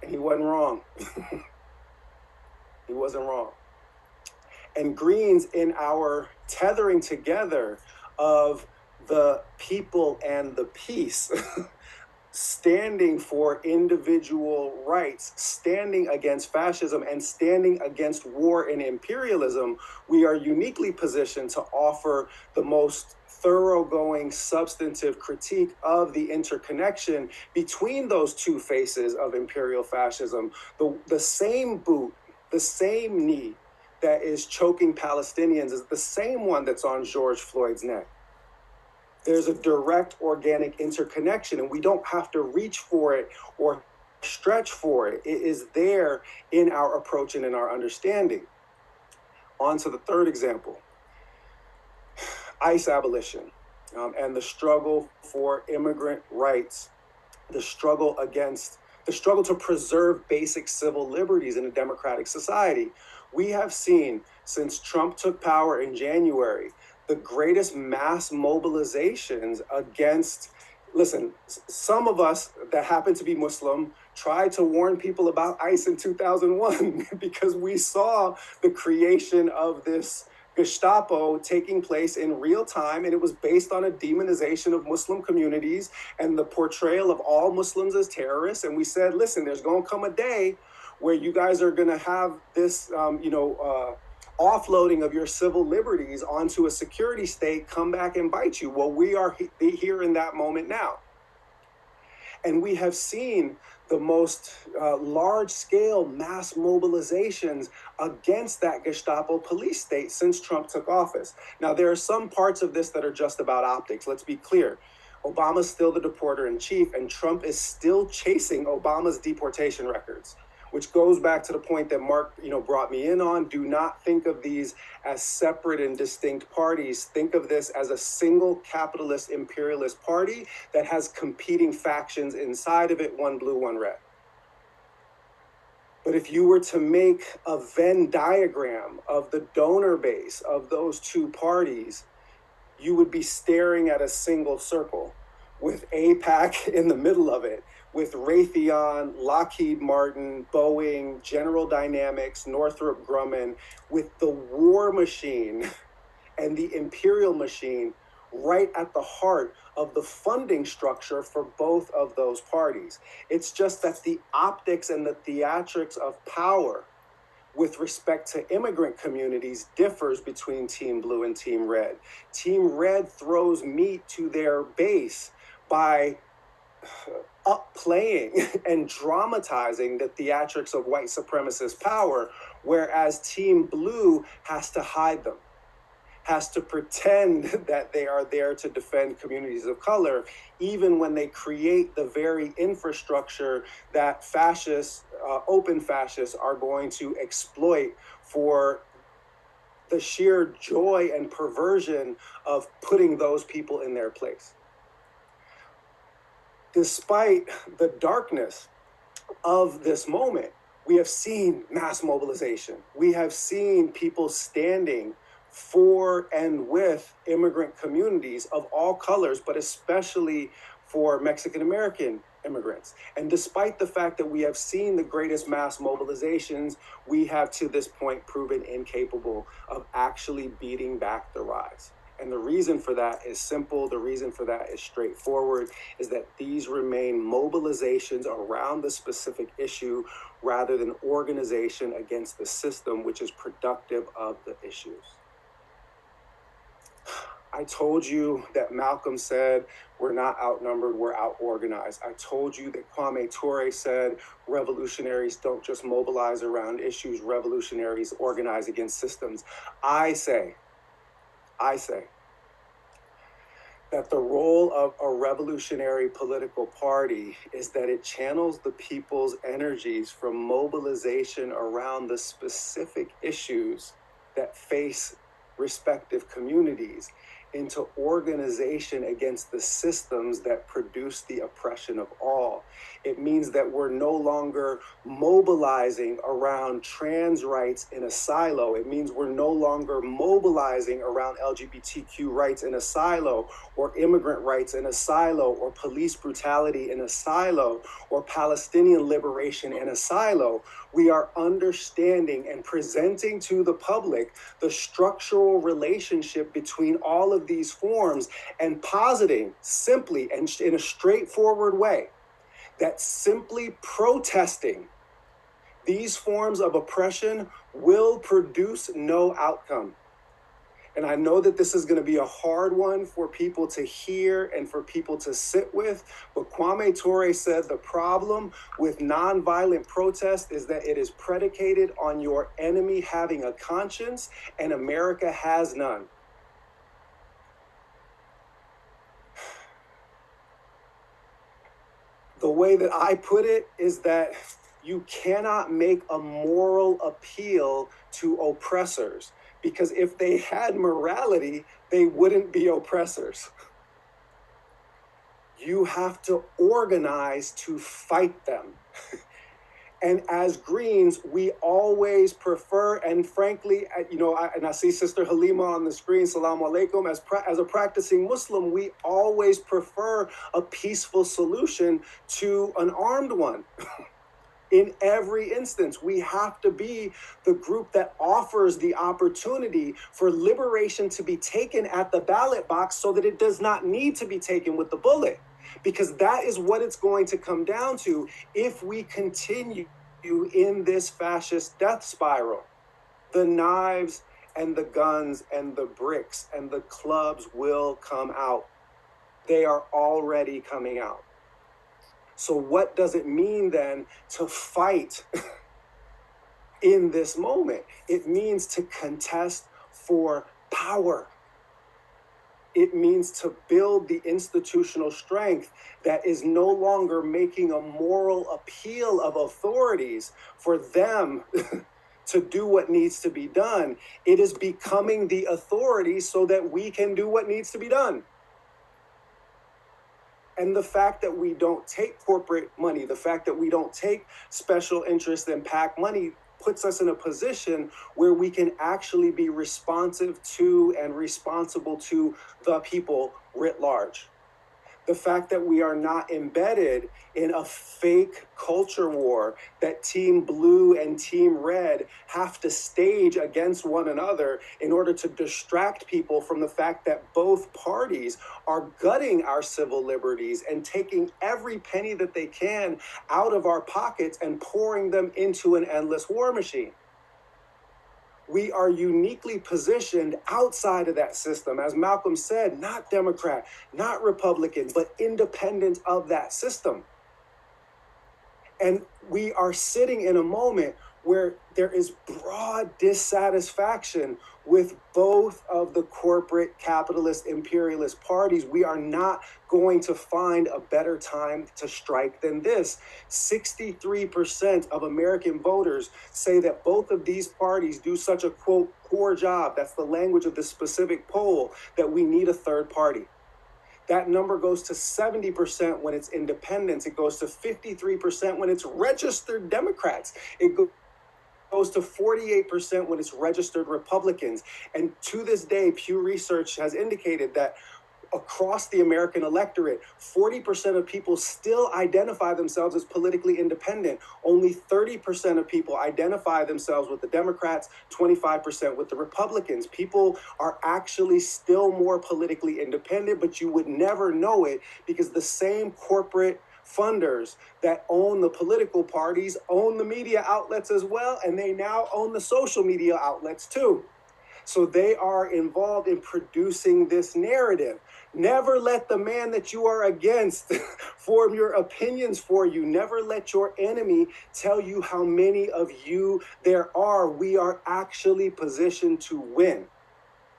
And he wasn't wrong. He wasn't wrong. And Greens, in our tethering together of the people and the peace, standing for individual rights, standing against fascism, and standing against war and imperialism, we are uniquely positioned to offer the most thoroughgoing, substantive critique of the interconnection between those two faces of imperial fascism. The same boot, the same knee that is choking Palestinians is the same one that's on George Floyd's neck. There's a direct organic interconnection, and we don't have to reach for it or stretch for it. It is there in our approach and in our understanding. On to the third example, ICE abolition, and the struggle for immigrant rights, the struggle to preserve basic civil liberties in a democratic society. We have seen since Trump took power in January the greatest mass mobilizations against, listen, some of us that happen to be Muslim tried to warn people about ICE in 2001 because we saw the creation of this Gestapo taking place in real time, and it was based on a demonization of Muslim communities and the portrayal of all Muslims as terrorists. And we said, listen, there's going to come a day where you guys are going to have this, offloading of your civil liberties onto a security state come back and bite you. Well, we are here in that moment now. And we have seen the most large-scale mass mobilizations against that Gestapo police state since Trump took office. Now, there are some parts of this that are just about optics. Let's be clear. Obama's still the deporter-in-chief, and Trump is still chasing Obama's deportation records, which goes back to the point that Mark, brought me in on. Do not think of these as separate and distinct parties. Think of this as a single capitalist imperialist party that has competing factions inside of it, one blue, one red. But if you were to make a Venn diagram of the donor base of those two parties, you would be staring at a single circle with AIPAC in the middle of it, with Raytheon, Lockheed Martin, Boeing, General Dynamics, Northrop Grumman, with the war machine and the imperial machine right at the heart of the funding structure for both of those parties. It's just that the optics and the theatrics of power with respect to immigrant communities differs between Team Blue and Team Red. Team Red throws meat to their base by upplaying and dramatizing the theatrics of white supremacist power, whereas Team Blue has to hide them, has to pretend that they are there to defend communities of color, even when they create the very infrastructure that fascists, open fascists, are going to exploit for the sheer joy and perversion of putting those people in their place. Despite the darkness of this moment, we have seen mass mobilization. We have seen people standing for and with immigrant communities of all colors, but especially for Mexican-American immigrants. And despite the fact that we have seen the greatest mass mobilizations, we have to this point proven incapable of actually beating back the rise. And the reason for that is simple. The reason for that is straightforward, is that these remain mobilizations around the specific issue rather than organization against the system, which is productive of the issues. I told you that Malcolm said, we're not outnumbered, we're out-organized. I told you that Kwame Ture said, revolutionaries don't just mobilize around issues, revolutionaries organize against systems. I say that the role of a revolutionary political party is that it channels the people's energies from mobilization around the specific issues that face respective communities into organization against the systems that produce the oppression of all. It means that we're no longer mobilizing around trans rights in a silo. It means we're no longer mobilizing around LGBTQ rights in a silo, or immigrant rights in a silo, or police brutality in a silo, or Palestinian liberation in a silo. We are understanding and presenting to the public the structural relationship between all of these forms, and positing simply and in a straightforward way that simply protesting these forms of oppression will produce no outcome. And I know that this is going to be a hard one for people to hear and for people to sit with, but Kwame Ture said the problem with nonviolent protest is that it is predicated on your enemy having a conscience, and America has none. The way that I put it is that you cannot make a moral appeal to oppressors, because if they had morality, they wouldn't be oppressors. You have to organize to fight them. And as Greens, we always prefer, and frankly, I see Sister Halima on the screen, Salaam Alaikum, as a practicing Muslim, we always prefer a peaceful solution to an armed one. In every instance, we have to be the group that offers the opportunity for liberation to be taken at the ballot box so that it does not need to be taken with the bullet. Because that is what it's going to come down to if we continue in this fascist death spiral. The knives and the guns and the bricks and the clubs will come out. They are already coming out. So what does it mean then to fight in this moment? It means to contest for power. It means to build the institutional strength that is no longer making a moral appeal of authorities for them to do what needs to be done. It is becoming the authority so that we can do what needs to be done. And the fact that we don't take corporate money, the fact that we don't take special interest and PAC money puts us in a position where we can actually be responsive to and responsible to the people writ large. The fact that we are not embedded in a fake culture war that Team Blue and Team Red have to stage against one another in order to distract people from the fact that both parties are gutting our civil liberties and taking every penny that they can out of our pockets and pouring them into an endless war machine. We are uniquely positioned outside of that system, as Malcolm said, not Democrat, not Republican, but independent of that system. And we are sitting in a moment where there is broad dissatisfaction with both of the corporate capitalist imperialist parties. We are not going to find a better time to strike than this. 63% of American voters say that both of these parties do such a, quote, poor job, that's the language of the specific poll, that we need a third party. That number goes to 70% when it's independents. It goes to 53% when it's registered Democrats. It goes to 48% when it's registered Republicans. And to this day, Pew Research has indicated that across the American electorate, 40% of people still identify themselves as politically independent. Only 30% of people identify themselves with the Democrats, 25% with the Republicans. People are actually still more politically independent, but you would never know it because the same corporate funders that own the political parties own the media outlets as well, and they now own the social media outlets too. So they are involved in producing this narrative. Never let the man that you are against form your opinions for you. Never let your enemy tell you how many of you there are. We are actually positioned to win.